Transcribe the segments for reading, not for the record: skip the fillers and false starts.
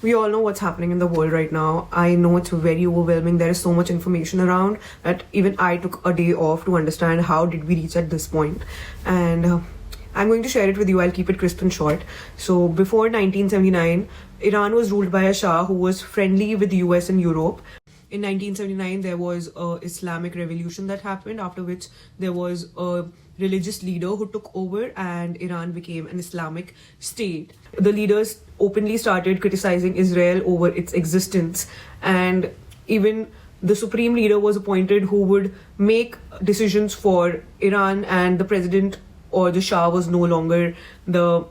We all know what's happening in the world right now. I know it's very overwhelming. There is so much information around that even I took a day off to understand how did we reach at this point. And I'm going to share it with you. I'll keep it crisp and short. So before 1979, Iran was ruled by a Shah who was friendly with the US and Europe. In 1979, there was a Islamic revolution that happened, after which there was a religious leader who took over and Iran became an Islamic state. The leaders openly started criticizing Israel over its existence, and even the supreme leader was appointed who would make decisions for Iran, and the president or the Shah was no longer the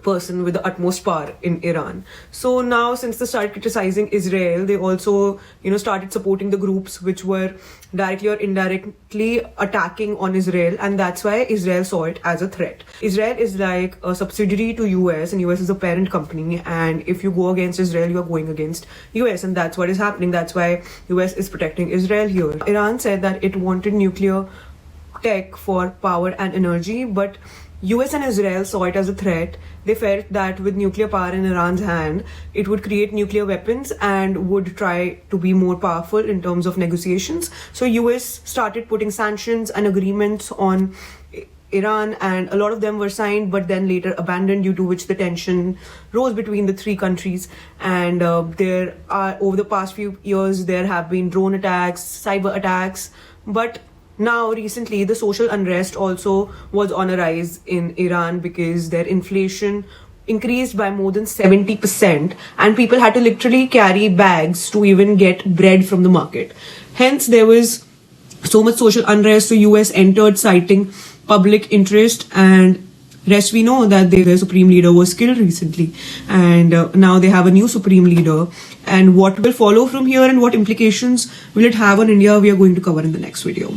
person with the utmost power in Iran. So now, since they started criticizing Israel, they also, started supporting the groups which were directly or indirectly attacking on Israel, and that's why Israel saw it as a threat. Israel is like a subsidiary to US, and US is a parent company, and if you go against Israel, you are going against US, and that's what is happening. That's why US is protecting Israel here. Iran said that it wanted nuclear tech for power and energy, but US and Israel saw it as a threat. They felt that with nuclear power in Iran's hand, it would create nuclear weapons and would try to be more powerful in terms of negotiations. So US started putting sanctions and agreements on Iran, and a lot of them were signed but then later abandoned, due to which the tension rose between the three countries. And there are, over the past few years, there have been drone attacks, cyber attacks, but now, recently, the social unrest also was on a rise in Iran because their inflation increased by more than 70%, and people had to literally carry bags to even get bread from the market. Hence, there was so much social unrest, so US entered citing public interest, and rest we know that their supreme leader was killed recently, and now they have a new supreme leader. And what will follow from here and what implications will it have on India, we are going to cover in the next video.